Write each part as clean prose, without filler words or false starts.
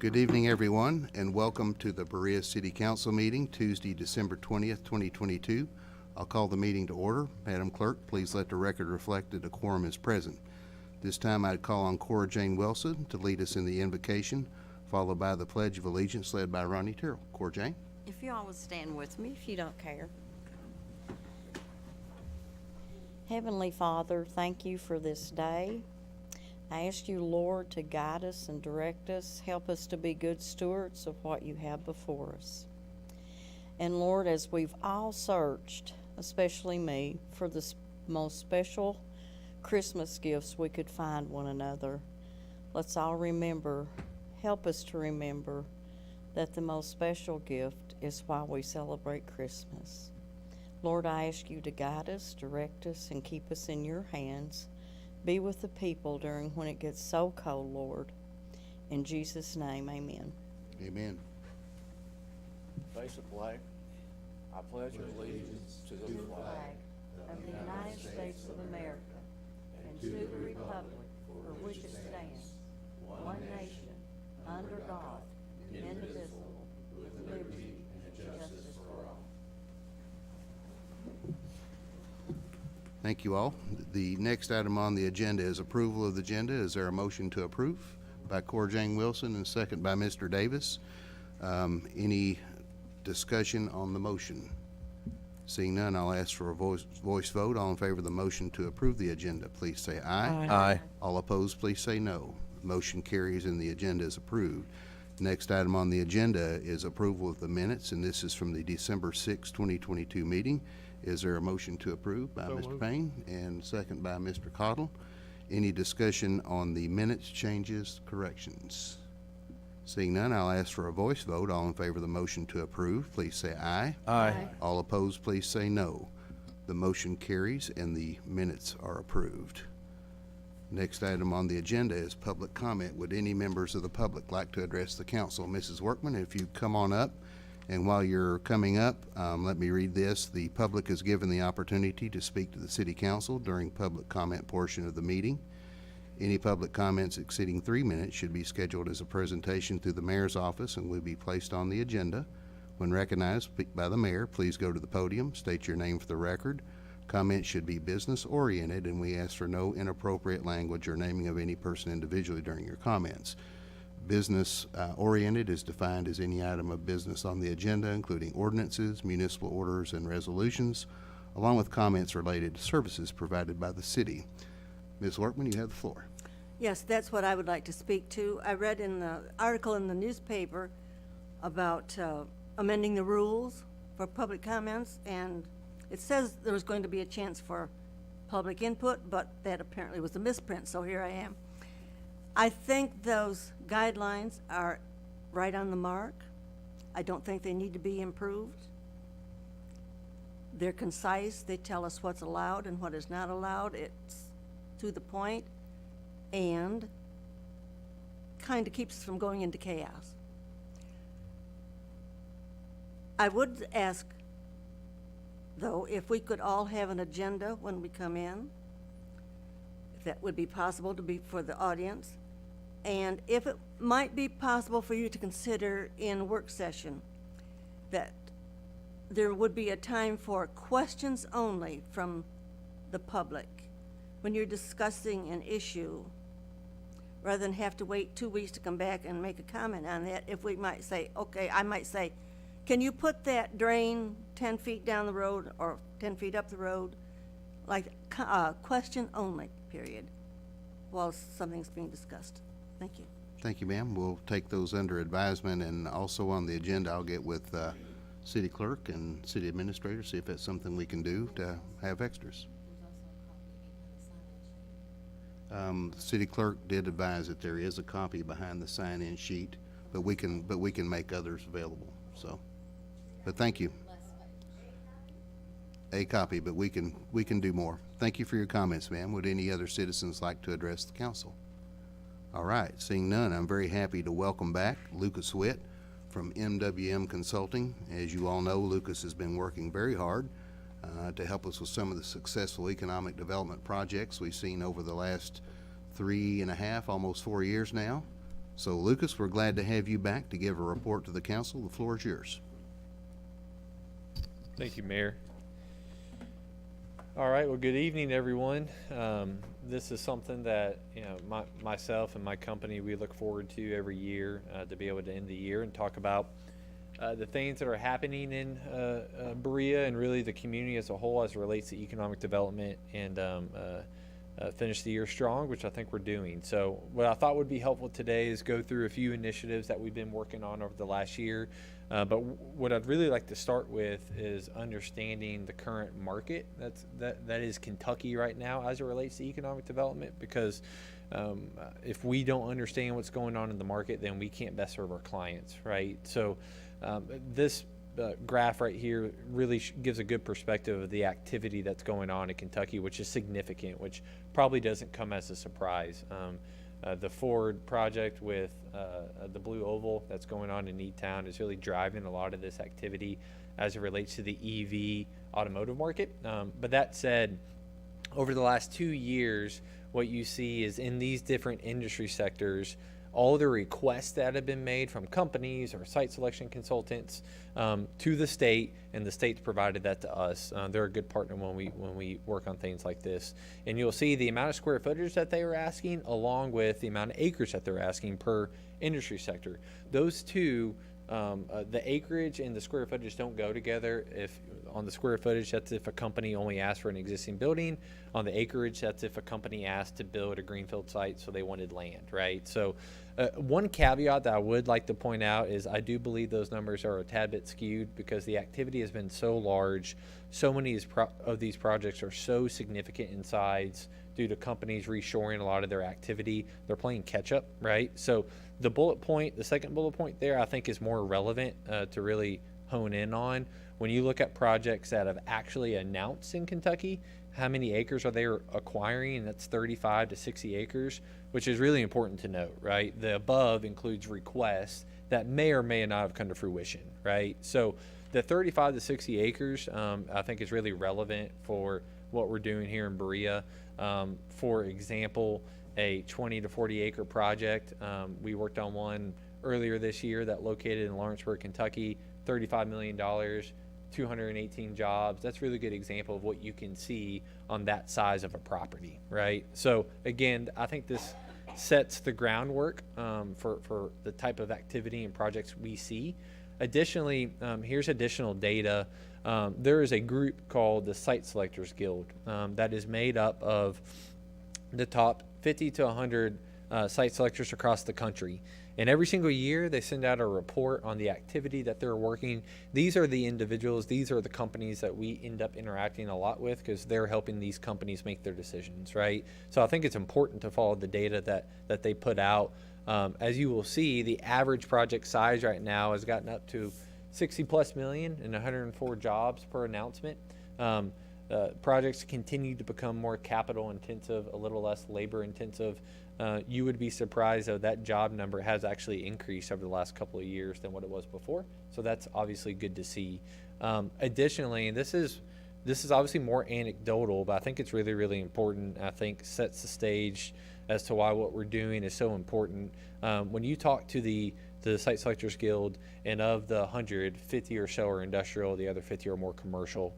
Good evening, everyone, and welcome to the Berea City Council meeting, Tuesday, December 20th, 2022. I'll call the meeting to order. Madam Clerk, please let the record reflect that a quorum is present. This time I'd call on Cora Jane Wilson to lead us in the invocation, followed by the Pledge of Allegiance led by Ronnie Terrell. Cora Jane. If you all would stand with me, if you don't care. Heavenly Father, thank you for this day. I ask you, Lord, to guide us and direct us. Help us to be good stewards of what you have before us. And Lord, as we've all searched, especially me, for the most special Christmas gifts we could find one another, let's all remember, help us to remember that the most special gift is why we celebrate Christmas. Lord, I ask you to guide us, direct us, and keep us in your hands. Be with the people during when it gets so cold, Lord. In Jesus' name, amen. Amen. Face the flag. I pledge allegiance to the flag of the United States of America and to the republic for which it stands, one nation, under God, indivisible, with liberty and justice for all. Thank you all. The next item on the agenda is approval of the agenda. Is there a motion to approve? By Cora Jane Wilson and second by Mr. Davis. Any discussion on the motion? Seeing none, I'll ask for a voice vote. All in favor of the motion to approve the agenda, please say aye. Aye. All opposed, please say no. Motion carries and the agenda is approved. Next item on the agenda is approval of the minutes, and this is from the December 6, 2022 meeting. Is there a motion to approve by Mr. Payne and second by Mr. Cottle? Any discussion on the minutes, changes, corrections? Seeing none, I'll ask for a voice vote. All in favor of the motion to approve, please say aye. Aye. All opposed, please say no. The motion carries and the minutes are approved. Next item on the agenda is public comment. Would any members of the public like to address the council? Mrs. Workman, if you come on up. And while you're coming up, let me read this. The public is given the opportunity to speak to the City Council during public comment portion of the meeting. Any public comments exceeding 3 minutes should be scheduled as a presentation through the Mayor's office and will be placed on the agenda. When recognized by the Mayor, please go to the podium, state your name for the record. Comments should be business-oriented, and we ask for no inappropriate language or naming of any person individually during your comments. Business oriented is defined as any item of business on the agenda, including ordinances, municipal orders, and resolutions, along with comments related to services provided by the city. Ms. Workman, you have the floor. Yes, that's what I would like to speak to. I read in the article in the newspaper about amending the rules for public comments, and it says there was going to be a chance for public input, but that apparently was a misprint, so here I am. I think those guidelines are right on the mark. I don't think they need to be improved. They're concise. They tell us what's allowed and what is not allowed. It's to the point and kind of keeps us from going into chaos. I would ask, though, if we could all have an agenda when we come in, if that would be possible to be for the audience. And if it might be possible for you to consider in work session that there would be a time for questions only from the public when you're discussing an issue, rather than have to wait 2 weeks to come back and make a comment on that. If we might say, okay, I might say, can you put that drain 10 feet down the road or 10 feet up the road? Like question only, period, while something's being discussed. Thank you. Thank you, ma'am. We'll take those under advisement, and also on the agenda, I'll get with City Clerk and City Administrator, see if that's something we can do to have extras. City Clerk did advise that there is a copy behind the sign-in sheet, but we can make others available. So, but thank you. A copy, but we can do more. Thank you for your comments, ma'am. Would any other citizens like to address the council? All right, seeing none, I'm very happy to welcome back Lucas Witt from MWM Consulting. As you all know, Lucas has been working very hard to help us with some of the successful economic development projects we've seen over the last 3.5, almost 4 years now. So Lucas, we're glad to have you back to give a report to the council. The floor is yours. Thank you, Mayor. All right, well, good evening, everyone. This is something that, myself and my company, we look forward to every year, to be able to end the year and talk about the things that are happening in Berea and really the community as a whole as it relates to economic development and finish the year strong, which I think we're doing. So what I thought would be helpful today is go through a few initiatives that we've been working on over the last year. But what I'd really like to start with is understanding the current market that is Kentucky right now as it relates to economic development, because if we don't understand what's going on in the market, then we can't best serve our clients, right? So this graph right here really gives a good perspective of the activity that's going on in Kentucky, which is significant, which probably doesn't come as a surprise. The Ford project with the Blue Oval that's going on in E-Town is really driving a lot of this activity as it relates to the EV automotive market. But that said, over the last 2 years, what you see is in these different industry sectors, all the requests that have been made from companies or site selection consultants to the state, and the state's provided that to us. They're a good partner when we work on things like this. And you'll see the amount of square footage that they were asking, along with the amount of acres that they're asking per industry sector. Those two, the acreage and the square footage don't go together. If on the square footage, that's if a company only asked for an existing building. On the acreage, that's if a company asked to build a greenfield site, so they wanted land, right? So one caveat that I would like to point out is I do believe those numbers are a tad bit skewed because the activity has been so large. So many of these projects are so significant in size due to companies reshoring a lot of their activity. They're playing catch up, right? So the second bullet point there, I think is more relevant to really hone in on. When you look at projects that have actually announced in Kentucky, how many acres are they acquiring? And that's 35 to 60 acres, which is really important to note, right? The above includes requests that may or may not have come to fruition, right? So the 35 to 60 acres, I think is really relevant for what we're doing here in Berea. For example, a 20 to 40 acre project, we worked on one earlier this year that located in Lawrenceburg, Kentucky, $35 million. 218 jobs. That's a really good example of what you can see on that size of a property, right? So again, I think this sets the groundwork for the type of activity and projects we see. Additionally, here's additional data. There is a group called the Site Selectors Guild that is made up of the top 50 to 100 site selectors across the country. And every single year, they send out a report on the activity that they're working. These are the individuals, these are the companies that we end up interacting a lot with because they're helping these companies make their decisions, right? So I think it's important to follow the data that they put out. As you will see, the average project size right now has gotten up to 60 plus million and 104 jobs per announcement. Projects continue to become more capital intensive, a little less labor intensive. You would be surprised though that job number has actually increased over the last couple of years than what it was before. So that's obviously good to see. Additionally, and this is obviously more anecdotal, but I think it's really, really important. I think sets the stage as to why what we're doing is so important. When you talk to the Site Selectors Guild, and of the 150 or so are industrial, the other 50 are more commercial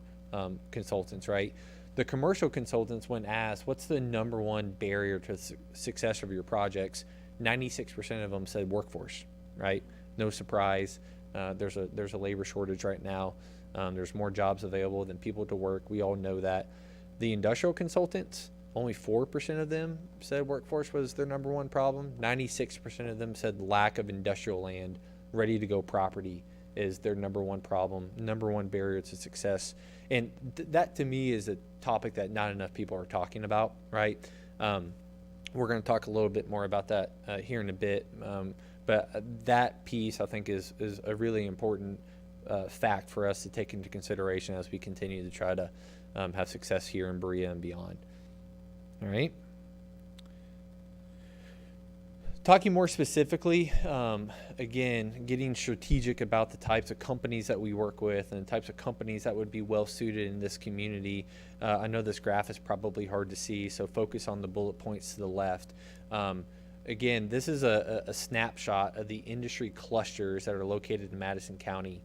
consultants, right? The commercial consultants, when asked, what's the number one barrier to success of your projects, 96% of them said workforce, right? No surprise. There's a labor shortage right now. There's more jobs available than people to work. We all know that. The industrial consultants, only 4% of them said workforce was their number one problem. 96% of them said lack of industrial land, ready to go property is their number one problem, number one barrier to success. And that to me is a topic that not enough people are talking about, right? We're going to talk a little bit more about that here in a bit. But that piece I think is a really important fact for us to take into consideration as we continue to try to have success here in Berea and beyond. All right. Talking more specifically, again, getting strategic about the types of companies that we work with and the types of companies that would be well suited in this community. I know this graph is probably hard to see, so focus on the bullet points to the left. again, this is a snapshot of the industry clusters that are located in Madison County.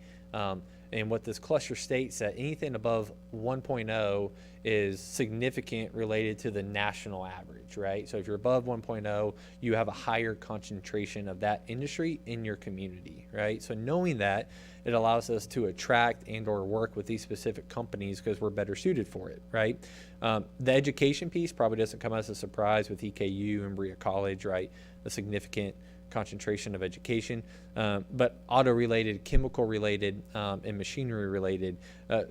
And what this cluster states that anything above 1.0 is significant related to the national average, right? So if you're above 1.0, you have a higher concentration of that industry in your community, right? So knowing that, it allows us to attract and or work with these specific companies because we're better suited for it, right? The education piece probably doesn't come as a surprise with EKU and Berea College, right? A significant concentration of education, but auto-related, chemical-related, and machinery-related.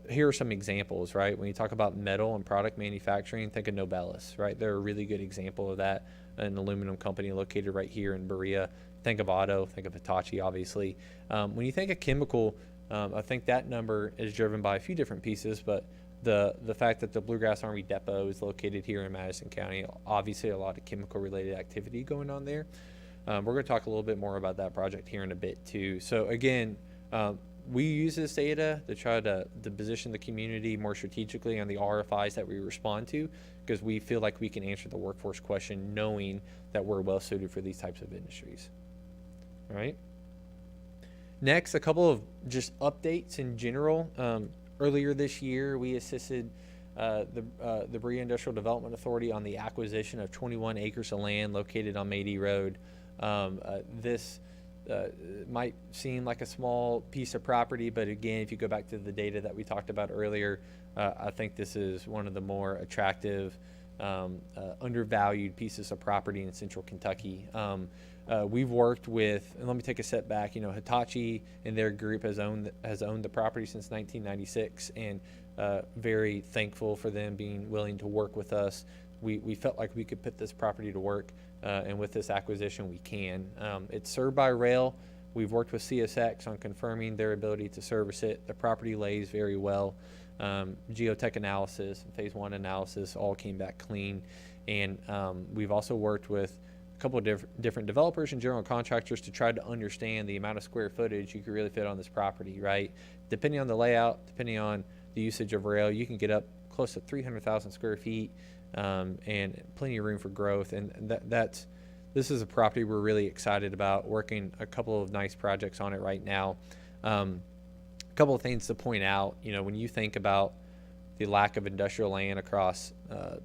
Here are some examples, right? When you talk about metal and product manufacturing, think of Nobelis, right? They're a really good example of that, an aluminum company located right here in Berea. Think of auto, think of Hitachi, obviously. When you think of chemical, I think that number is driven by a few different pieces, but the fact that the Bluegrass Army Depot is located here in Madison County, obviously a lot of chemical-related activity going on there. We're going to talk a little bit more about that project here in a bit too. So again, we use this data to try to position the community more strategically on the RFIs that we respond to, because we feel like we can answer the workforce question knowing that we're well suited for these types of industries. All right. Next, a couple of just updates in general. Earlier this year, we assisted the Berea Industrial Development Authority on the acquisition of 21 acres of land located on Mayde Road. This might seem like a small piece of property, but again, if you go back to the data that we talked about earlier, I think this is one of the more attractive, undervalued pieces of property in central Kentucky. We've worked with, and let me take a step back, Hitachi and their group has owned the property since 1996, and very thankful for them being willing to work with us. We felt like we could put this property to work, and with this acquisition we can. It's served by rail. We've worked with CSX on confirming their ability to service it. The property lays very well. Geotech analysis and phase 1 analysis all came back clean, and we've also worked with a couple of different developers and general contractors to try to understand the amount of square footage you could really fit on this property, right? Depending on the layout, depending on the usage of rail, you can get up close to 300,000 square feet, and plenty of room for growth. And this is a property we're really excited about, working a couple of nice projects on it right now. A couple of things to point out, when you think about the lack of industrial land across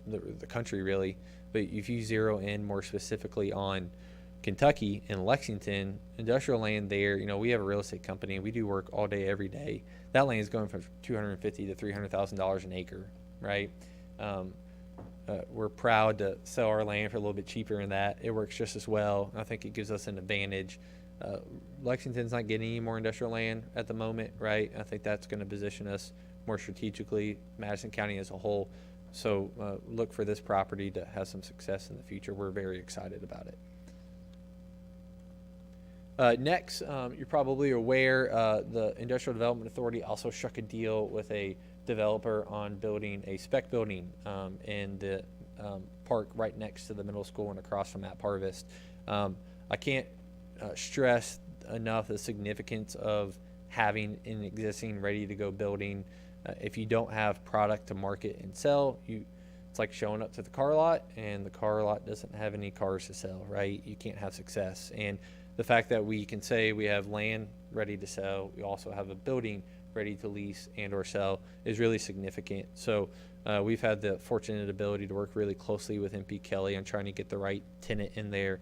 the country, really, but if you zero in more specifically on Kentucky and Lexington, industrial land there, we have a real estate company and we do work all day, every day. That land is going from $250,000 to $300,000 an acre, right? We're proud to sell our land for a little bit cheaper than that. It works just as well. I think it gives us an advantage. Lexington's not getting any more industrial land at the moment, right? I think that's going to position us more strategically, Madison County as a whole. So look for this property to have some success in the future. We're very excited about it. Next, you're probably aware the Industrial Development Authority also struck a deal with a developer on building a spec building in the park right next to the middle school and across from Matt Parvist. I can't stress enough the significance of having an existing ready-to-go building. If you don't have product to market and sell, it's like showing up to the car lot and the car lot doesn't have any cars to sell, right? You can't have success. And the fact that we can say we have land ready to sell, we also have a building ready to lease and or sell is really significant. So we've had the fortunate ability to work really closely with MP Kelly on trying to get the right tenant in there.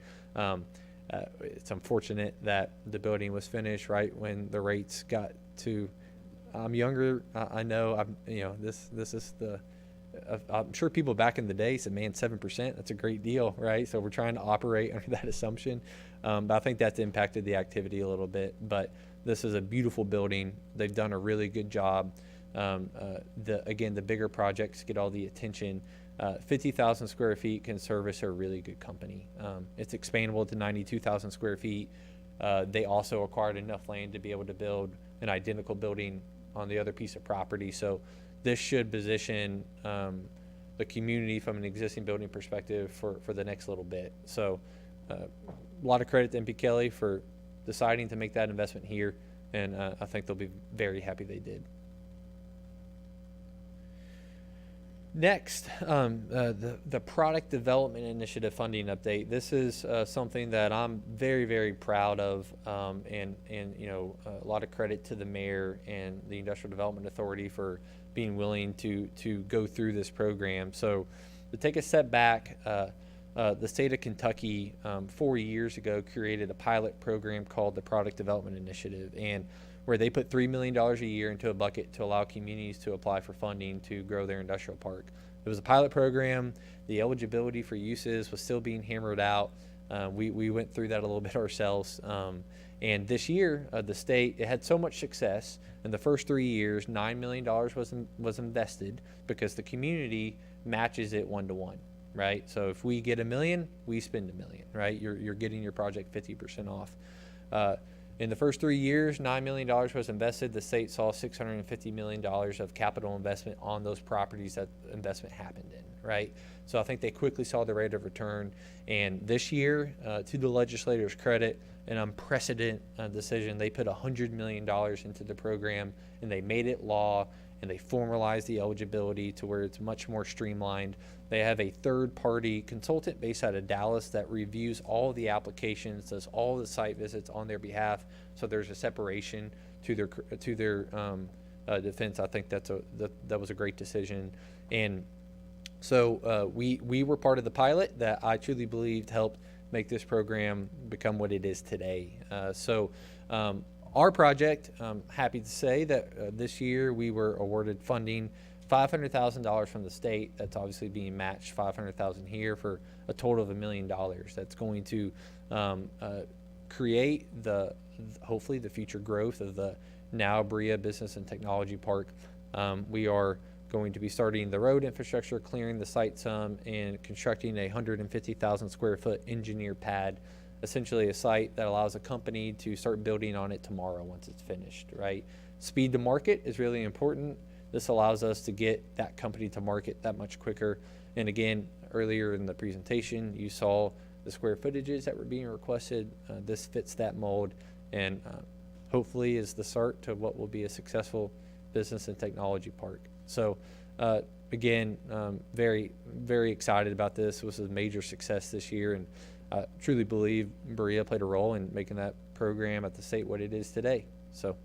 It's unfortunate that the building was finished right when the rates got to, I'm younger, I know, this is I'm sure people back in the day said, man, 7%, that's a great deal, right? So we're trying to operate under that assumption. But I think that's impacted the activity a little bit. But this is a beautiful building. They've done a really good job. Again, the bigger projects get all the attention. 50,000 square feet can service a really good company. It's expandable to 92,000 square feet. They also acquired enough land to be able to build an identical building on the other piece of property. So this should position the community from an existing building perspective for the next little bit. So a lot of credit to MP Kelly for deciding to make that investment here, and I think they'll be very happy they did. Next, the product development initiative funding update. This is something that I'm very, very proud of, and you know, a lot of credit to the mayor and the Industrial Development Authority for being willing to go through this program. So, to take a step back, the state of Kentucky 4 years ago created a pilot program called the Product Development Initiative, and where they put $3 million a year into a bucket to allow communities to apply for funding to grow their industrial park. It was a pilot program. The eligibility for uses was still being hammered out. We went through that a little bit ourselves. And this year, the state, it had so much success. In the first 3 years, $9 million was invested because the community matches it 1-to-1, right? So if we get $1 million, we spend $1 million, right? You're getting your project 50% off. In the first 3 years, $9 million was invested. The state saw $650 million of capital investment on those properties that investment happened in, right? So I think they quickly saw the rate of return. And this year, to the legislators' credit, an unprecedented decision. They put $100 million into the program, and they made it law, and they formalized the eligibility to where it's much more streamlined. They have a third-party consultant based out of Dallas that reviews all of the applications, does all the site visits on their behalf. So there's a separation to their defense. I think that was a great decision. And so we were part of the pilot that I truly believed helped make this program become what it is today. Our project, I'm happy to say that this year we were awarded funding, $500,000 from the state. That's obviously being matched, $500,000 here, for a total of $1 million. That's going to create hopefully the future growth of the now Berea Business and Technology Park. We are going to be starting the road infrastructure, clearing the site some, and constructing a 150,000 square foot engineer pad, essentially a site that allows a company to start building on it tomorrow once it's finished, right? Speed to market is really important. This allows us to get that company to market that much quicker. And again, earlier in the presentation, you saw the square footages that were being requested. This fits that mold, and hopefully is the start to what will be a successful business and technology park. So again, very, very excited about this. This was a major success this year, and I truly believe Berea played a role in making that program at the state what it is today. So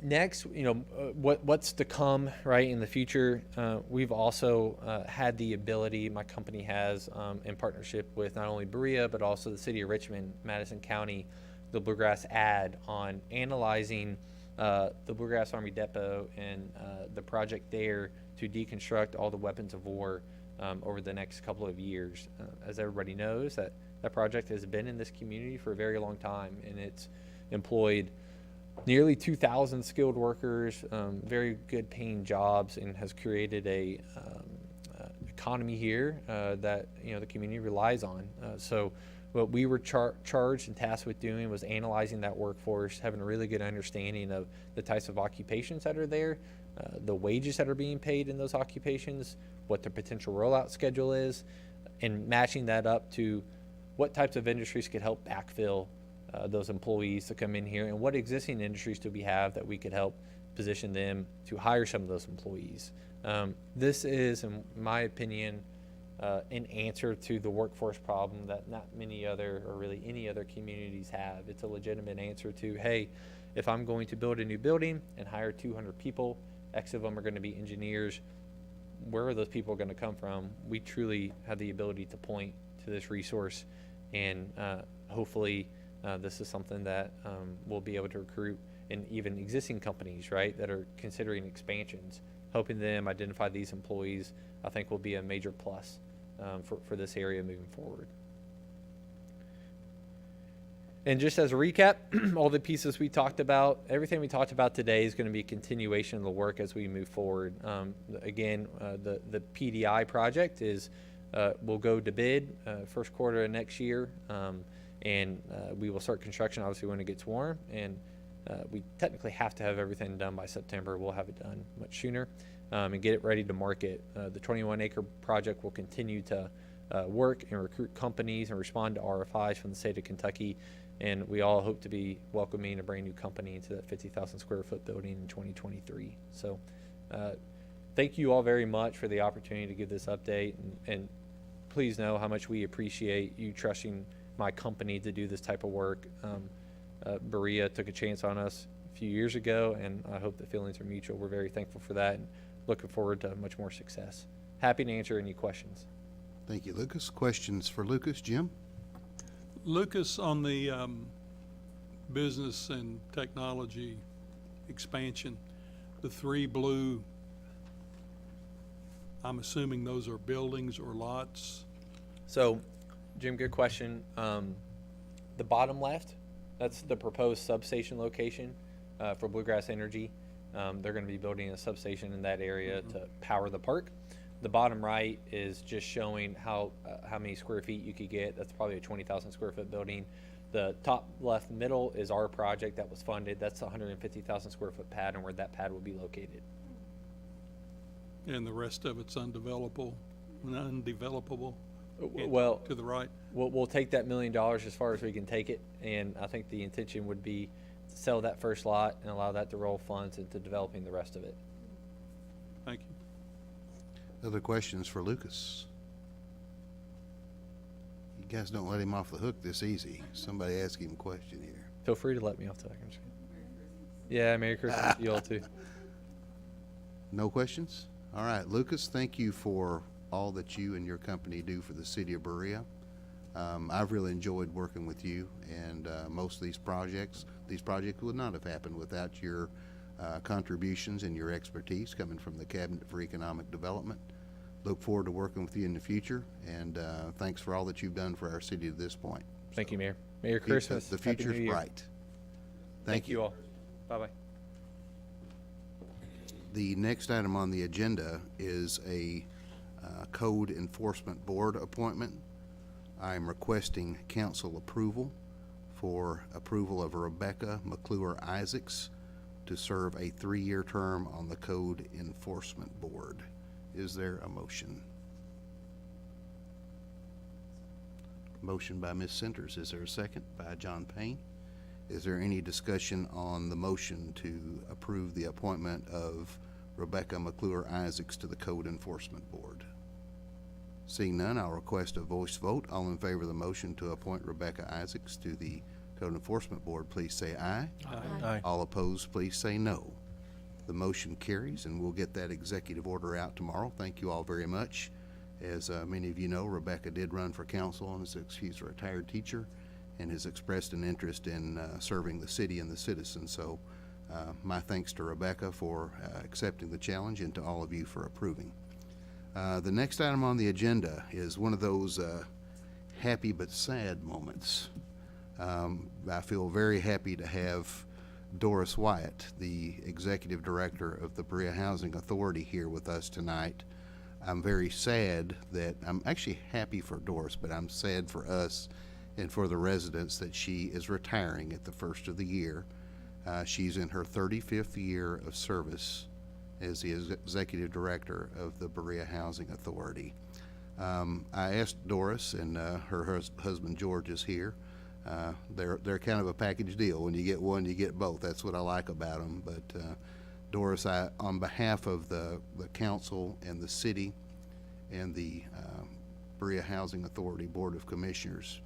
next, what's to come, right, in the future. We've also had the ability, my company has, in partnership with not only Berea, but also the city of Richmond, Madison County, the Bluegrass ad on analyzing the Bluegrass Army Depot and the project there to deconstruct all the weapons of war over the next couple of years. As everybody knows, that project has been in this community for a very long time, and it's employed nearly 2,000 skilled workers, very good paying jobs, and has created a economy here that the community relies on. So what we were charged and tasked with doing was analyzing that workforce, having a really good understanding of the types of occupations that are there, the wages that are being paid in those occupations, what the potential rollout schedule is, and matching that up to what types of industries could help backfill those employees to come in here, and what existing industries do we have that we could help position them to hire some of those employees. This is, in my opinion, an answer to the workforce problem that not many other, or really any other communities have. It's a legitimate answer to, hey, if I'm going to build a new building and hire 200 people, X of them are going to be engineers, where are those people going to come from? We truly have the ability to point to this resource, and hopefully this is something that we'll be able to recruit in even existing companies, right, that are considering expansions. Helping them identify these employees, I think, will be a major plus for this area moving forward. And just as a recap, all the pieces we talked about, everything we talked about today is going to be a continuation of the work as we move forward. Again, the PDI project will go to bid first quarter of next year, and we will start construction obviously when it gets warm, and we technically have to have everything done by September. We'll have it done much sooner, and get it ready to market. The 21-acre project will continue to work and recruit companies and respond to RFIs from the state of Kentucky, and we all hope to be welcoming a brand new company into that 50,000 square foot building in 2023. So Thank you all very much for the opportunity to give this update, and please know how much we appreciate you trusting my company to do this type of work. Berea took a chance on us a few years ago, and I hope the feelings are mutual. We're very thankful for that and looking forward to much more success. Happy to answer any questions. Thank you, Lucas. Questions for Lucas? Jim? Lucas, on the business and technology expansion, the 3 blue, I'm assuming those are buildings or lots? So, Jim, good question. The bottom left, that's the proposed substation location for Bluegrass Energy. They're going to be building a substation in that area to power the park. The bottom right is just showing how many square feet you could get. That's probably a 20,000 square foot building. The top left middle is our project that was funded. That's a 150,000 square foot pad, and where that pad will be located. And the rest of it's undevelopable? Well, To the right? we'll take that $1 million as far as we can take it, and I think the intention would be to sell that first lot and allow that to roll funds into developing the rest of it. Thank you. Other questions for Lucas? You guys don't let him off the hook this easy. Somebody ask him a question here. Feel free to let me off the hook. I'm just kidding. Yeah, Merry Christmas to you all too. No questions? All right, Lucas, thank you for all that you and your company do for the city of Berea. I've really enjoyed working with you, and most of these projects would not have happened without your contributions and your expertise coming from the Cabinet for Economic Development. Look forward to working with you in the future, and thanks for all that you've done for our city to this point. Thank you, Mayor. Merry Christmas. The Happy New future's Year. bright. Thank you all. Bye-bye. The next item on the agenda is a Code Enforcement Board appointment. I am requesting council approval for approval of Rebecca McClure Isaacs to serve a 3-year term on the Code Enforcement Board. Is there a motion? Motion by Ms. Centers. Is there a second? By John Payne. Is there any discussion on the motion to approve the appointment of Rebecca McClure Isaacs to the Code Enforcement Board? Seeing none, I'll request a voice vote. All in favor of the motion to appoint Rebecca Isaacs to the Code Enforcement Board, please say aye. Aye. All opposed, please say no. The motion carries, and we'll get that executive order out tomorrow. Thank you all very much. As many of you know, Rebecca did run for council, and she's a retired teacher and has expressed an interest in serving the city and the citizens. So my thanks to Rebecca for accepting the challenge, and to all of you for approving. The next item on the agenda is one of those happy but sad moments. I feel very happy to have Doris Wyatt, the Executive Director of the Berea Housing Authority, here with us tonight. I'm very sad that, I'm actually happy for Doris, but I'm sad for us and for the residents that she is retiring at the first of the year. She's in her 35th year of service as the Executive Director of the Berea Housing Authority. I asked Doris, and her husband George is here. They're kind of a package deal. When you get one, you get both. That's what I like about them. But Doris, on behalf of the council and the city and the Berea Housing Authority Board of Commissioners,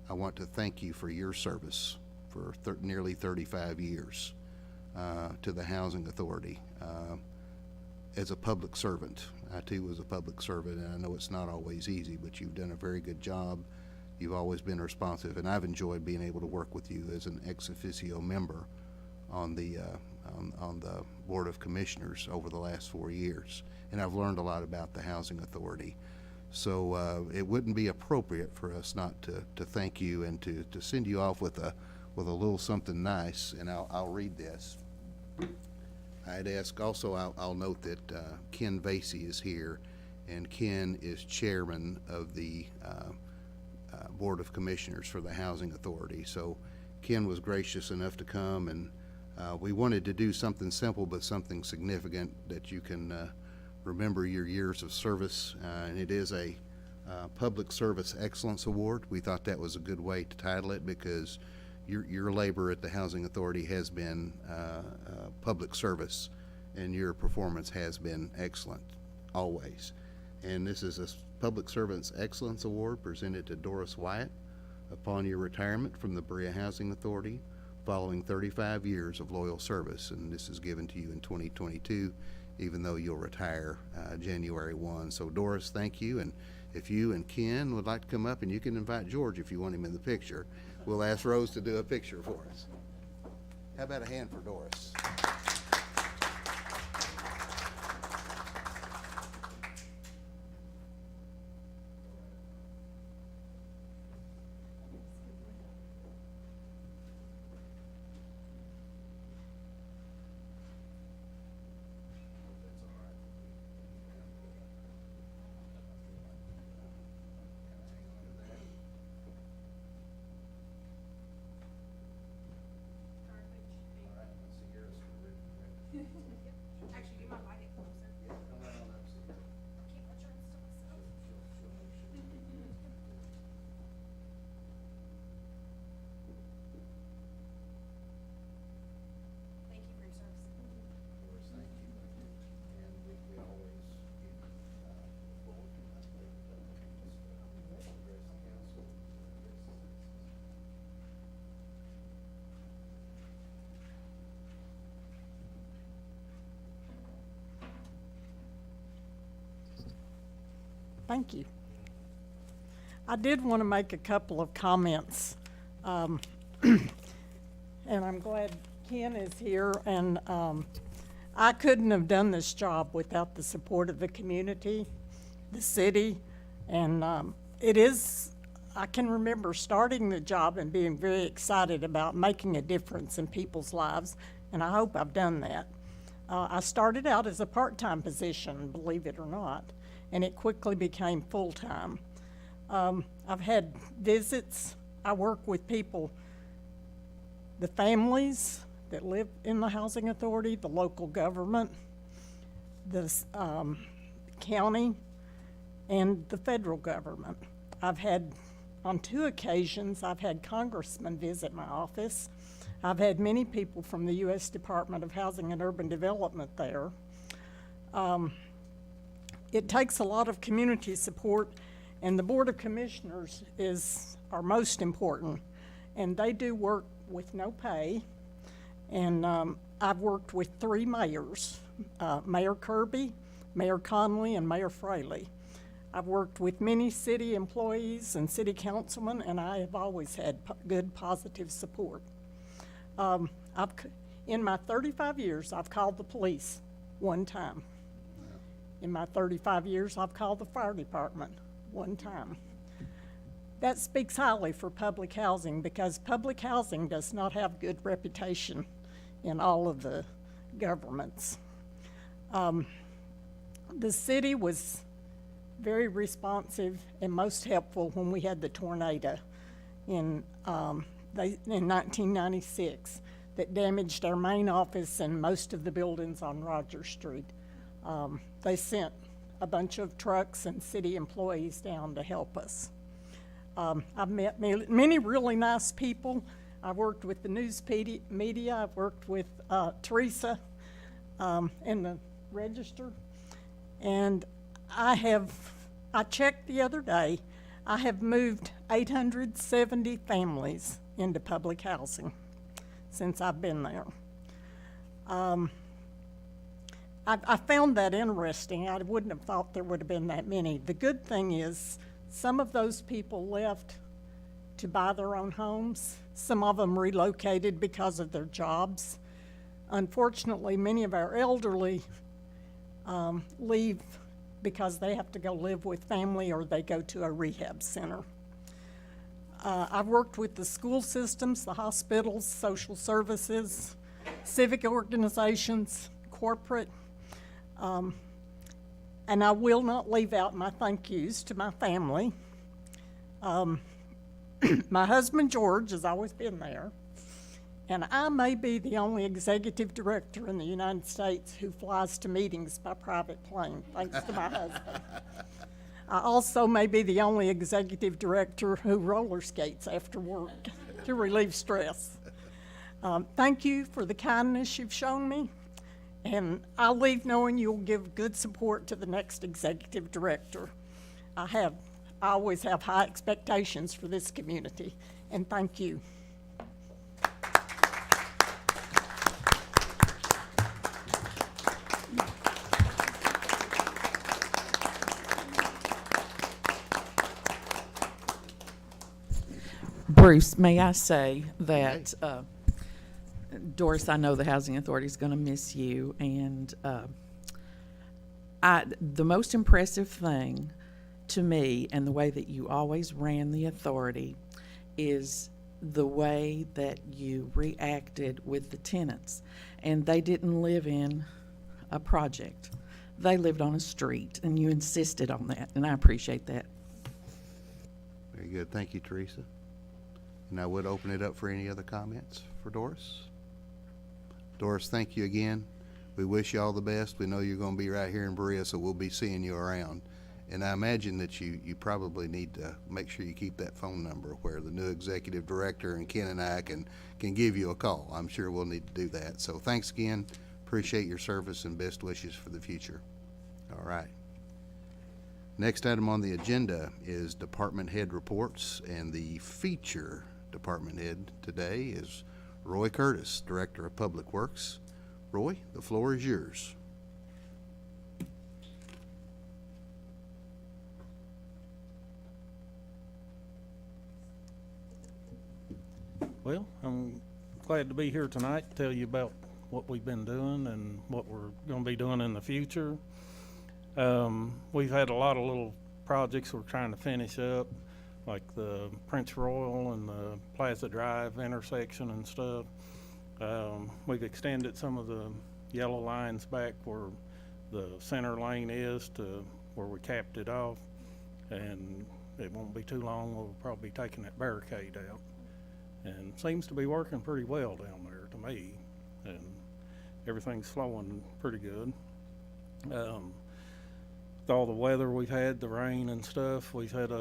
I want to thank you for your service for nearly 35 years to the Housing Authority. As a public servant, I too was a public servant, and I know it's not always easy, but you've done a very good job. You've always been responsive, and I've enjoyed being able to work with you as an ex officio member on the Board of Commissioners over the last 4 years, and I've learned a lot about the Housing Authority. So it wouldn't be appropriate for us not to thank you and to send you off with a little something nice, and I'll read this. I'd ask also, I'll note that Ken Vasey is here, and Ken is chairman of the Board of Commissioners for the Housing Authority. So Ken was gracious enough to come, and we wanted to do something simple but something significant that you can remember your years of service, and it is a Public Service Excellence Award. We thought that was a good way to title it, because your labor at the Housing Authority has been public service, and your performance has been excellent, always. And this is a Public Servants Excellence Award presented to Doris Wyatt upon your retirement from the Berea Housing Authority following 35 years of loyal service. And this is given to you in 2022, even though you'll retire January 1. So Doris, thank you. And if you and Ken would like to come up, and you can invite George if you want him in the picture, we'll ask Rose to do a picture for us. How about a hand for Doris? Actually, you might like it closer. Keep my germs to myself. Thank you for your service. Thank you. And we always give forward to my favorite address the council. Thank you. I did want to make a couple of comments. And I'm glad Ken is here, and I couldn't have done this job without the support of the community, the city, and I can remember starting the job and being very excited about making a difference in people's lives, and I hope I've done that. I started out as a part-time position, believe it or not, and it quickly became full-time. I've had visits. I work with people, the families that live in the housing authority, the local government, the county, and the federal government. On 2 occasions, I've had congressmen visit my office. I've had many people from the U.S. Department of Housing and Urban Development there. It takes a lot of community support, and the Board of Commissioners is our most important, and they do work with no pay. And I've worked with 3 mayors, Mayor Kirby, Mayor Conley, and Mayor Fraley. I've worked with many city employees and city councilmen, and I have always had good, positive support. In my 35 years, I've called the police 1 time. In my 35 years, I've called the fire department 1 time. That speaks highly for public housing, because public housing does not have good reputation in all of the governments. The city was very responsive and most helpful when we had the tornado in 1996 that damaged our main office and most of the buildings on Rogers Street. They sent a bunch of trucks and city employees down to help us. I've met many really nice people. I've worked with the news media. I've worked with Teresa in the Register. And I checked the other day, I have moved 870 families into public housing since I've been there. I found that interesting. I wouldn't have thought there would have been that many. The good thing is, some of those people left to buy their own homes. Some of them relocated because of their jobs. Unfortunately, many of our elderly leave because they have to go live with family or they go to a rehab center. I've worked with the school systems, the hospitals, social services, civic organizations, corporate, and I will not leave out my thank yous to my family. My husband, George, has always been there, and I may be the only executive director in the United States who flies to meetings by private plane, thanks to my husband. I also may be the only executive director who roller skates after work to relieve stress. Thank you for the kindness you've shown me, And I'll leave knowing you'll give good support to the next executive director. I always have high expectations for this community, and thank you. Bruce, may I say that, Doris, I know the Housing Authority is going to miss you, and the most impressive thing to me, and the way that you always ran the authority, is the way that you reacted with the tenants. And they didn't live in a project. They lived on a street, and you insisted on that, and I appreciate that. Very good. Thank you, Teresa. And I would open it up for any other comments for Doris. Doris, thank you again. We wish you all the best. We know you're going to be right here in Berea, so we'll be seeing you around. And I imagine that you probably need to make sure you keep that phone number where the new executive director and Ken and I can give you a call. I'm sure we'll need to do that. So thanks again. Appreciate your service and best wishes for the future. All right. Next item on the agenda is department head reports, and the feature department head today is Roy Curtis, Director of Public Works. Roy, the floor is yours. Well, I'm glad to be here tonight to tell you about what we've been doing and what we're going to be doing in the future. We've had a lot of little projects we're trying to finish up, like the Prince Royal and the Plaza Drive intersection and stuff. We've extended some of the yellow lines back where the center lane is to where we capped it off, and it won't be too long, we'll probably be taking that barricade out. And seems to be working pretty well down there to me, and everything's flowing pretty good. With all the weather we've had, the rain and stuff, we've had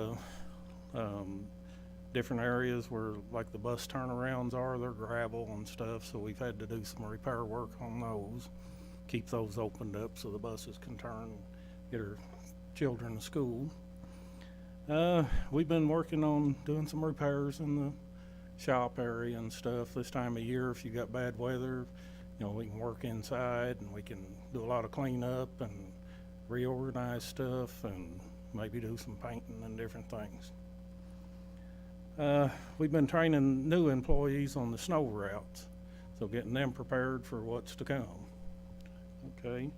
different areas where like the bus turnarounds are, they're gravel and stuff, so we've had to do some repair work on those, keep those opened up so the buses can turn, get our children to school. We've been working on doing some repairs in the shop area and stuff. This time of year, if you got bad weather, you know, we can work inside and we can do a lot of cleanup and reorganize stuff and maybe do some painting and different things. We've been training new employees on the snow routes, so getting them prepared for what's to come. Okay.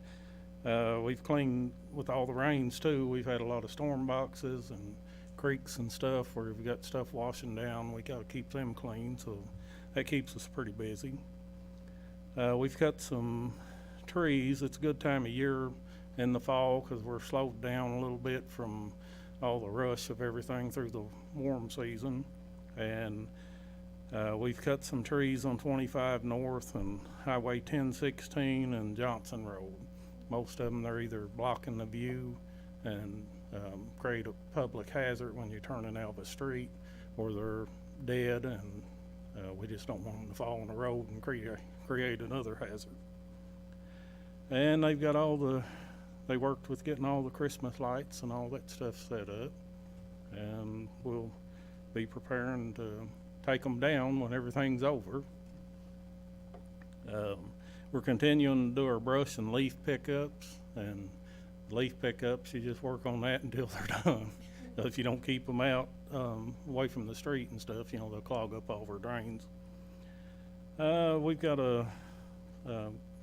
We've cleaned with all the rains too. We've had a lot of storm boxes and creeks and stuff where we've got stuff washing down. We got to keep them clean, so that keeps us pretty busy. We've cut some trees. It's a good time of year in the fall because we're slowed down a little bit from all the rush of everything through the warm season. And we've cut some trees on 25 North and Highway 1016 and Johnson Road. Most of them, they're either blocking the view and create a public hazard when you're turning out of the street, or they're dead and we just don't want them to fall on the road and create another hazard. And they've got they worked with getting all the Christmas lights and all that stuff set up, and we'll be preparing to take them down when everything's over. We're continuing to do our brush and leaf pickups, and leaf pickups, you just work on that until they're done. If you don't keep them out away from the street and stuff, you know, they'll clog up all our drains. We've got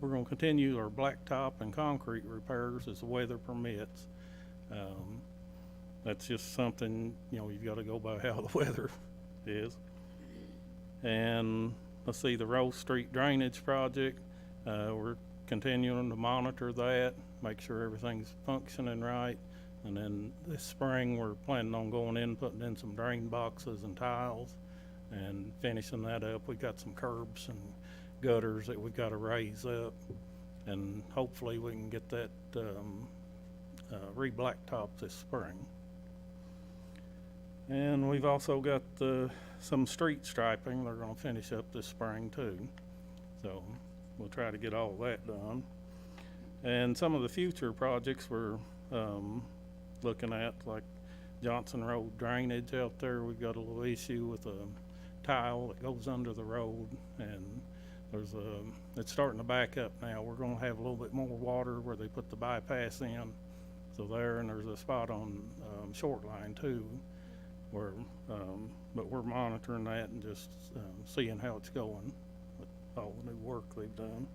we're going to continue our blacktop and concrete repairs as the weather permits. That's just something, you know, you've got to go by how the weather is. And let's see, the Rose Street drainage project, we're continuing to monitor that, make sure everything's functioning right. And then this spring, we're planning on going in, putting in some drain boxes and tiles and finishing that up. We've got some curbs and gutters that we've got to raise up, and hopefully we can get that re-blacktop this spring. And we've also got some street striping they're going to finish up this spring too. So we'll try to get all that done. And some of the future projects we're looking at, like Johnson Road drainage out there, we've got a little issue with a tile that goes under the road, and it's starting to back up now. We're gonna have a little bit more water where they put the bypass in. So there, and there's a spot on Short Line too, where, but we're monitoring that and just seeing how it's going with all the new work they've done.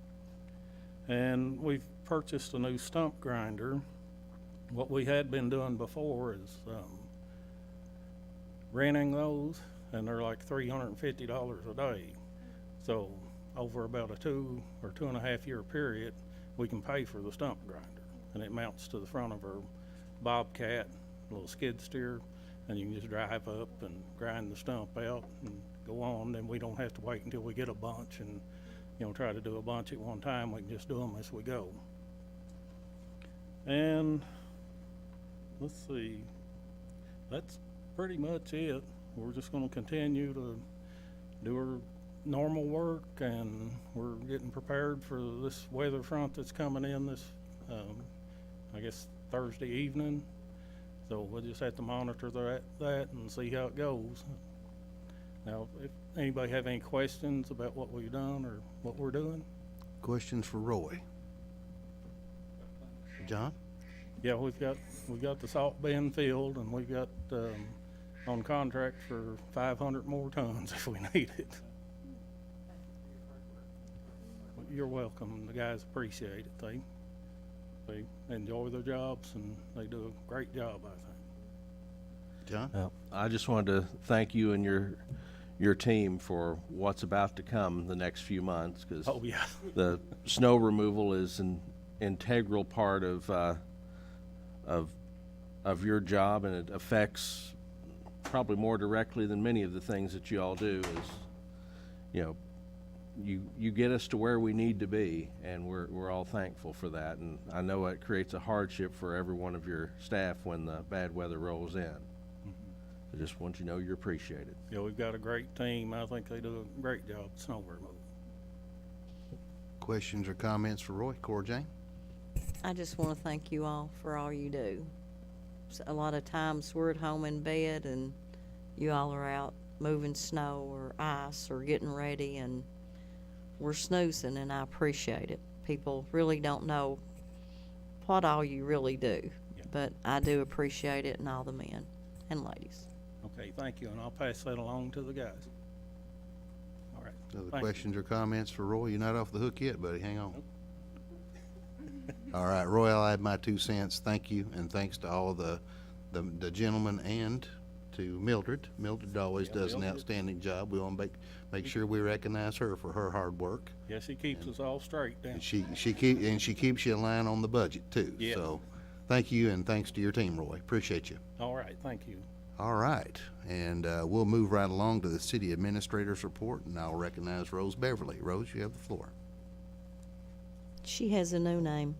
And we've purchased a new stump grinder. What we had been doing before is renting those, and they're like $350 a day. So over about a 2 or 2.5 year period, we can pay for the stump grinder. And it mounts to the front of our Bobcat, a little skid steer, and you can just drive up and grind the stump out and go on. And we don't have to wait until we get a bunch and, you know, try to do a bunch at one time. We can just do them as we go. And let's see, that's pretty much it. We're just gonna continue to do our normal work, and we're getting prepared for this weather front that's coming in this, I guess Thursday evening. So we'll just have to monitor that and see how it goes. Now, if anybody have any questions about what we've done or what we're doing? Questions for Roy? John? Yeah, we've got the salt bin filled, and we've got, on contract for 500 more tons if we need it. Well, you're welcome. The guys appreciate it. They enjoy their jobs, and they do a great job, I think. John? I just wanted to thank you and your team for what's about to come the next few months, because Oh, yeah. the snow removal is an integral part of your job, and it affects probably more directly than many of the things that you all do. Is, you know, you get us to where we need to be, and we're all thankful for that. And I know it creates a hardship for every one of your staff when the bad weather rolls in. I just want you to know you're appreciated. Yeah, we've got a great team. I think they do a great job of snow removal. Questions or comments for Roy? Cora Jane? I just want to thank you all for all you do. A lot of times we're at home in bed and you all are out moving snow or ice or getting ready, and we're snoozing, and I appreciate it. People really don't know what all you really do, Yeah. but I do appreciate it, and all the men and ladies. Okay, thank you, and I'll pass that along to the guys. All right. Other thank you. questions or comments for Roy? You're not off the hook yet, buddy. Hang on. All right, Roy, I'll add my 2 cents. Thank you, and thanks to all the gentlemen and to Mildred. Mildred always Yeah, does an Mildred. outstanding job. We want to make sure we recognize her for her hard work. Yes, he keeps us all straight down. And she keeps you in line on the budget too. Yeah. So, thank you, and thanks to your team, Roy. Appreciate you. All right, thank you. All right, and we'll move right along to the city administrator's report, and I'll recognize Rose Beverly. Rose, you have the floor. She has a new name.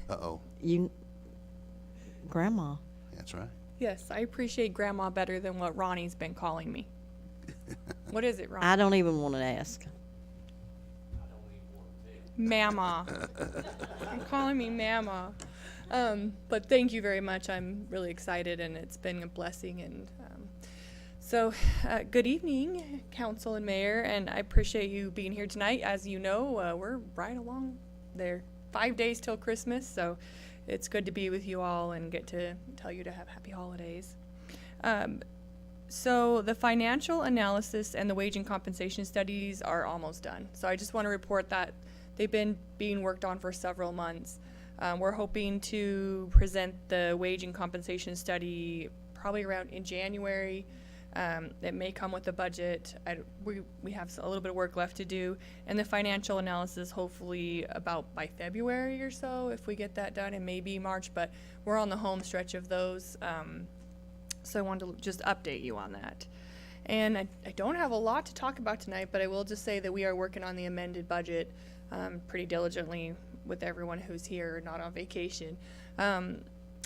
Uh-oh, Grandma. that's right. Yes, I appreciate Grandma better than what Ronnie's been calling me. What is it, Ronnie? I don't even want to ask. Mama. I'm calling me Mama. But thank you very much. I'm really excited, and it's been a blessing. And so, good evening, Council and Mayor, and I appreciate you being here tonight. As you know, we're right along there. 5 days till Christmas, so it's good to be with you all and get to tell you to have happy holidays. So the financial analysis and the wage and compensation studies are almost done. So I just want to report that they've been being worked on for several months. We're hoping to present the wage and compensation study probably around in January. It may come with the budget. We have a little bit of work left to do, and the financial analysis hopefully about by February or so if we get that done, and maybe March, but we're on the home stretch of those. So I wanted to just update you on that. And I don't have a lot to talk about tonight, but I will just say that we are working on the amended budget pretty diligently with everyone who's here, not on vacation.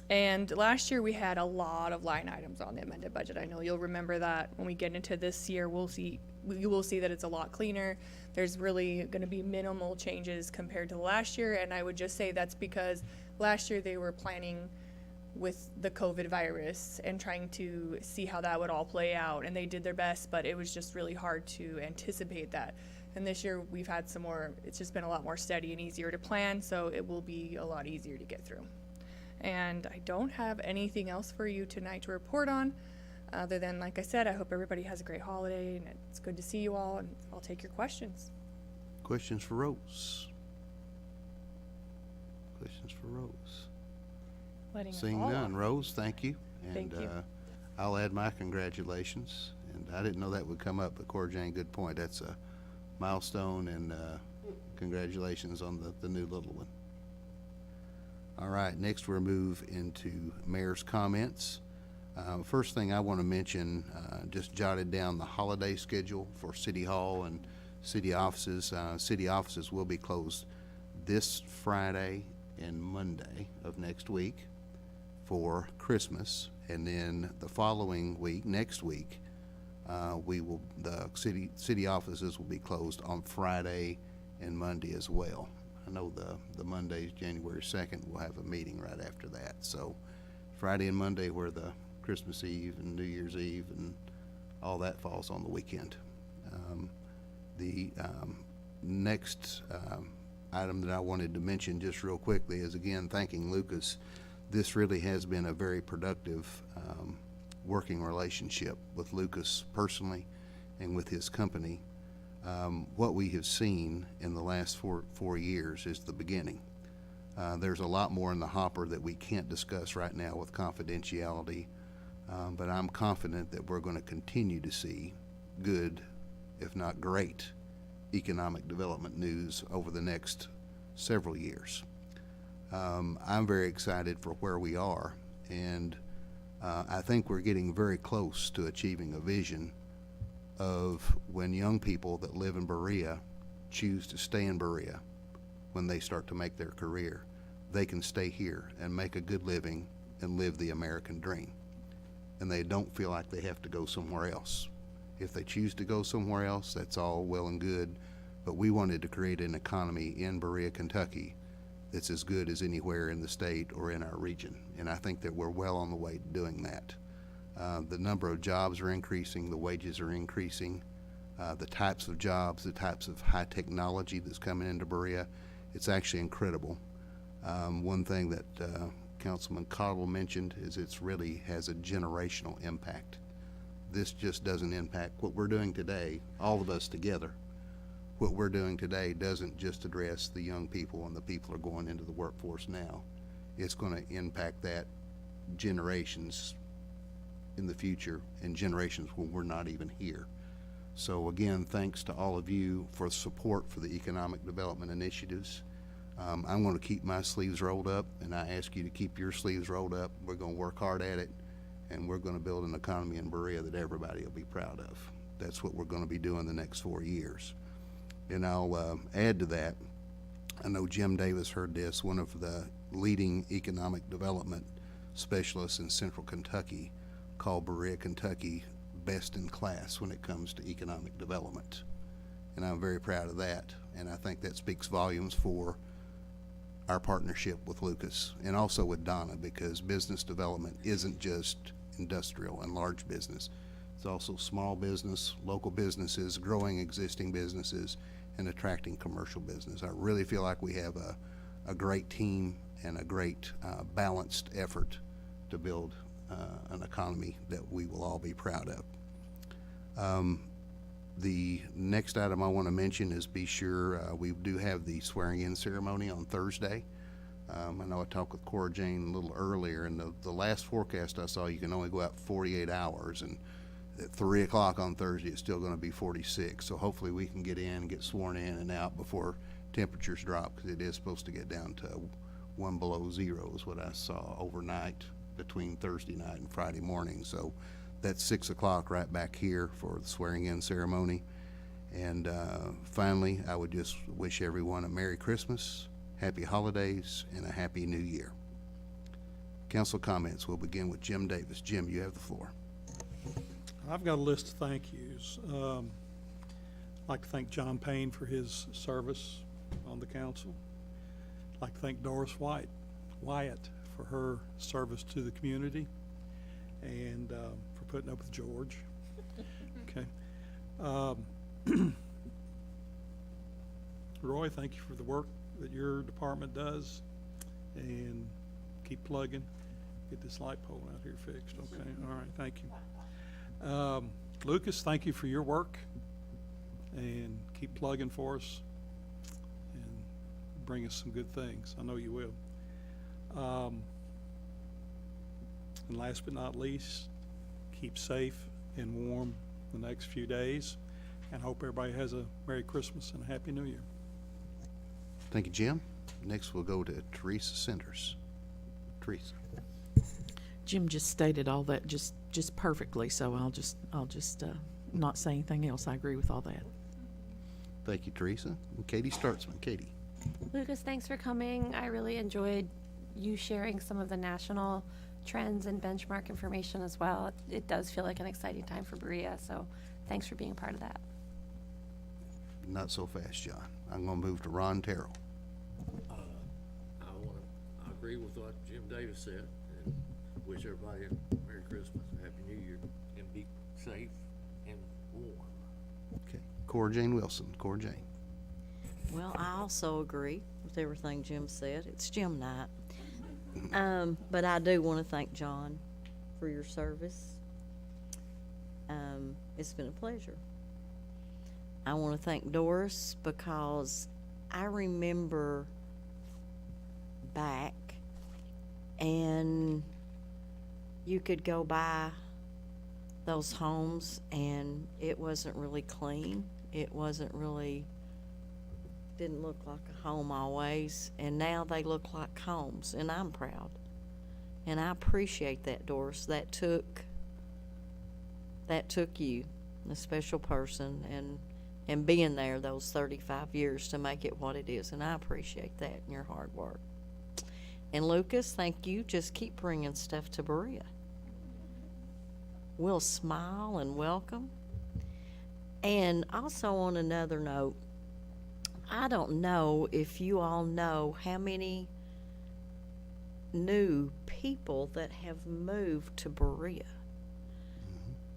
And last year we had a lot of line items on the amended budget. I know you'll remember that. When we get into this year, you will see that it's a lot cleaner. There's really going to be minimal changes compared to last year, and I would just say that's because last year they were planning with the COVID virus and trying to see how that would all play out, and they did their best, but it was just really hard to anticipate that. And this year we've had it's just been a lot more steady and easier to plan, so it will be a lot easier to get through. And I don't have anything else for you tonight to report on, other than, like I said, I hope everybody has a great holiday, and it's good to see you all, and I'll take your questions. Questions for Rose? Questions for Rose? Letting us Seeing all none. off. Rose, thank you. Thank you. I'll add my congratulations. And I didn't know that would come up, but Cora Jane, good point. That's a milestone, and congratulations on the new little one. All right, next we'll move into mayor's comments. First thing I want to mention, just jotted down the holiday schedule for City Hall and city offices. City offices will be closed this Friday and Monday of next week for Christmas, and then the following week, next week, the city offices will be closed on Friday and Monday as well. I know the Monday's January 2nd, we'll have a meeting right after that. So Friday and Monday where the Christmas Eve and New Year's Eve and all that falls on the weekend. The next item that I wanted to mention just real quickly is, again, thanking Lucas. This really has been a very productive working relationship with Lucas personally and with his company. What we have seen in the last four years is the beginning. There's a lot more in the hopper that we can't discuss right now with confidentiality, but I'm confident that we're going to continue to see good, if not great, economic development news over the next several years. I'm very excited for where we are, and I think we're getting very close to achieving a vision of when young people that live in Berea choose to stay in Berea when they start to make their career, they can stay here and make a good living and live the American dream. And they don't feel like they have to go somewhere else. If they choose to go somewhere else, that's all well and good, but we wanted to create an economy in Berea, Kentucky that's as good as anywhere in the state or in our region. And I think that we're well on the way to doing that. The number of jobs are increasing, the wages are increasing, the types of jobs, the types of high technology that's coming into Berea, it's actually incredible. One thing that Councilman Cottle mentioned is it's really has a generational impact. This just doesn't impact what we're doing today, all of us together. What we're doing today doesn't just address the young people and the people who are going into the workforce now. It's going to impact that generations in the future and generations when we're not even here. So again, thanks to all of you for support for the economic development initiatives. I'm going to keep my sleeves rolled up, and I ask you to keep your sleeves rolled up. We're going to work hard at it, and we're going to build an economy in Berea that everybody will be proud of. That's what we're going to be doing the next 4 years. And I'll add to that, I know Jim Davis heard this, one of the leading economic development specialists in Central Kentucky called Berea, Kentucky best in class when it comes to economic development. And I'm very proud of that, and I think that speaks volumes for our partnership with Lucas and also with Donna, because business development isn't just industrial and large business. It's also small business, local businesses, growing existing businesses, and attracting commercial business. I really feel like we have a great team and a great balanced effort to build an economy that we will all be proud of. The next item I want to mention is be sure we do have the swearing-in ceremony on Thursday. I know I talked with Cora Jane a little earlier, and the last forecast I saw, you can only go out 48 hours, and at 3 o'clock on Thursday, it's still going to be 46. So hopefully we can get in, get sworn in and out before temperatures drop, because it is supposed to get down to 1 below 0 is what I saw overnight between Thursday night and Friday morning. So that's 6 o'clock right back here for the swearing-in ceremony. And finally, I would just wish everyone a Merry Christmas, Happy Holidays, and a Happy New Year. Council comments. We'll begin with Jim Davis. Jim, you have the floor. I've got a list of thank yous. I'd like to thank John Payne for his service on the council. I'd like to thank Doris Wyatt for her service to the community and for putting up with George. Okay. Roy, thank you for the work that your department does, and keep plugging. Get this light pole out here fixed. Okay. All right. Thank you. Lucas, thank you for your work, and keep plugging for us and bring us some good things. I know you will. And last but not least, keep safe and warm the next few days, and hope everybody has a Merry Christmas and a Happy New Year. Thank you, Jim. Next, we'll go to Teresa Sanders. Teresa. Jim just stated all that just perfectly, so I'll just not say anything else. I agree with all that. Thank you, Teresa. And Katie Startzman. Katie. Lucas, thanks for coming. I really enjoyed you sharing some of the national trends and benchmark information as well. It does feel like an exciting time for Berea, so thanks for being a part of that. Not so fast, John. I'm going to move to Ron Terrell. I agree with what Jim Davis said, and wish everybody a Merry Christmas, a Happy New Year, and be safe and warm. Okay. Cora Jane Wilson. Cora Jane. Well, I also agree with everything Jim said. It's Jim night. But I do want to thank John for your service. It's been a pleasure. I want to thank Doris because I remember back and you could go by those homes and it wasn't really clean. It wasn't really, didn't look like a home always, and now they look like homes, and I'm proud. And I appreciate that, Doris. That took you, a special person, and being there those 35 years to make it what it is, and I appreciate that and your hard work. And Lucas, thank you. Just keep bringing stuff to Berea. We'll smile and welcome. And also on another note, I don't know if you all know how many new people that have moved to Berea.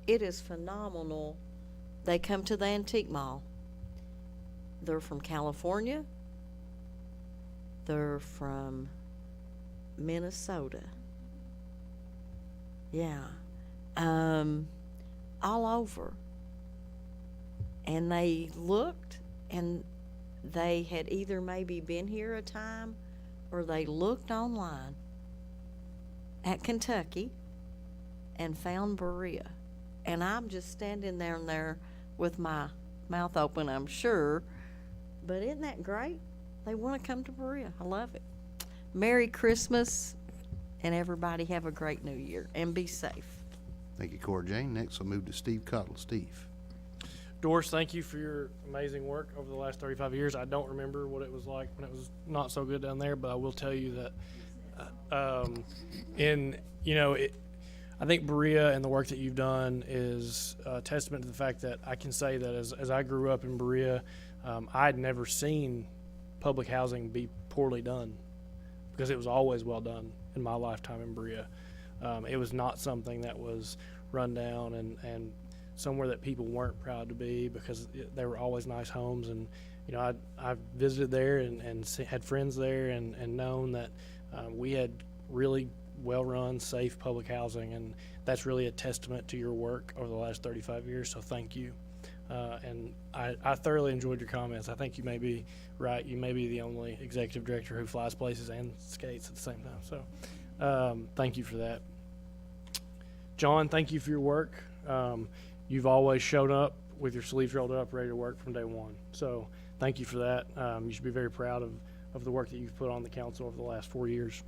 It is phenomenal. They come to the Antique Mall. They're from California. They're from Minnesota. Yeah. All over. And they looked, and they had either maybe been here a time or they looked online at Kentucky and found Berea. And I'm just standing down there with my mouth open, I'm sure. But isn't that great? They want to come to Berea. I love it. Merry Christmas, and everybody have a great New Year, and be safe. Thank you, Cora Jane. Next, we'll move to Steve Cottle. Steve. Doris, thank you for your amazing work over the last 35 years. I don't remember what it was like when it was not so good down there, but I will tell you that I think Berea and the work that you've done is a testament to the fact that I can say that as I grew up in Berea, I'd never seen public housing be poorly done, because it was always well done in my lifetime in Berea. It was not something that was run down and somewhere that people weren't proud to be, because they were always nice homes. And I visited there and had friends there and known that we had really well-run, safe public housing, and that's really a testament to your work over the last 35 years, so thank you. And I thoroughly enjoyed your comments. I think you may be right. You may be the only executive director who flies places and skates at the same time, so thank you for that. John, thank you for your work. You've always showed up with your sleeves rolled up, ready to work from day one, so thank you for that. You should be very proud of the work that you've put on the council over the last 4 years.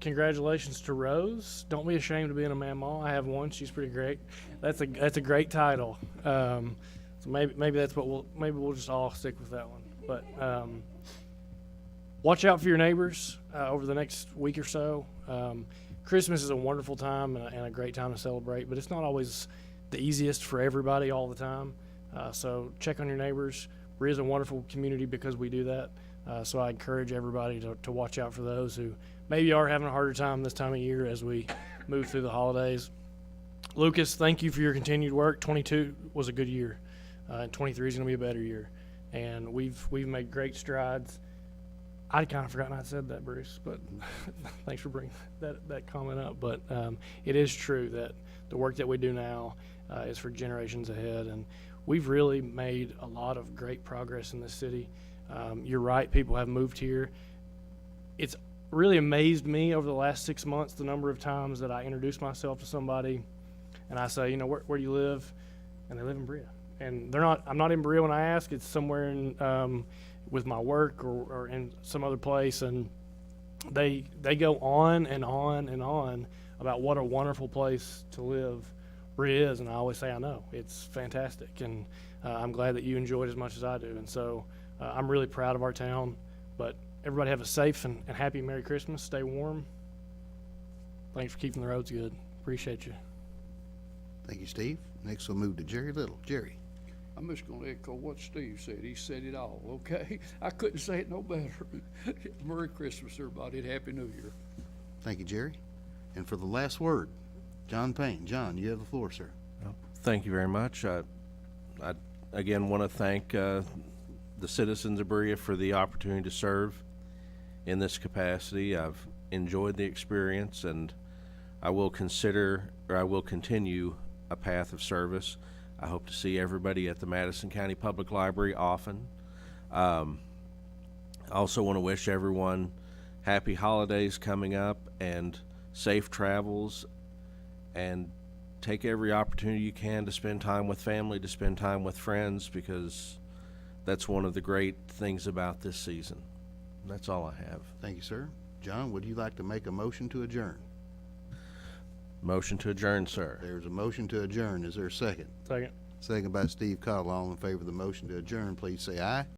Congratulations to Rose. Don't be ashamed of being a mamaw. I have one. She's pretty great. That's a great title. So maybe that's what we'll just all stick with that one. But watch out for your neighbors over the next week or so. Christmas is a wonderful time and a great time to celebrate, but it's not always the easiest for everybody all the time. So check on your neighbors. Berea is a wonderful community because we do that. So I encourage everybody to watch out for those who maybe are having a harder time this time of year as we move through the holidays. Lucas, thank you for your continued work. 22 was a good year, and 23 is going to be a better year. And we've made great strides. I'd kind of forgotten I said that, Bruce, but thanks for bringing that comment up. But it is true that the work that we do now is for generations ahead, and we've really made a lot of great progress in this city. You're right, people have moved here. It's really amazed me over the last 6 months the number of times that I introduce myself to somebody and I say, where do you live? And they live in Berea. And I'm not in Berea when I ask. It's somewhere in with my work or in some other place, and they go on and on and on about what a wonderful place to live Berea is, and I always say, I know, it's fantastic, and I'm glad that you enjoy it as much as I do, and so I'm really proud of our town. But everybody have a safe and happy Merry Christmas. Stay warm. Thanks for keeping the roads good. Appreciate you. Thank you, Steve. Next, we'll move to Jerry Little. Jerry. I'm just gonna echo what Steve said. He said it all, okay? I couldn't say it no better. Merry Christmas, everybody, and Happy New Year. Thank you, Jerry. And for the last word, John Payne. John, you have the floor, sir. Thank you very much. I again want to thank the citizens of Berea for the opportunity to serve in this capacity. I've enjoyed the experience, and I will continue a path of service. I hope to see everybody at the Madison County Public Library often. I also want to wish everyone happy holidays coming up and safe travels, and take every opportunity you can to spend time with family, to spend time with friends, because that's one of the great things about this season. That's all I have. Thank you, sir. John, would you like to make a motion to adjourn? Motion to adjourn, sir. There's a motion to adjourn. Is there a second? Second. Second by Steve Cottle. All in favor of the motion to adjourn, please say aye.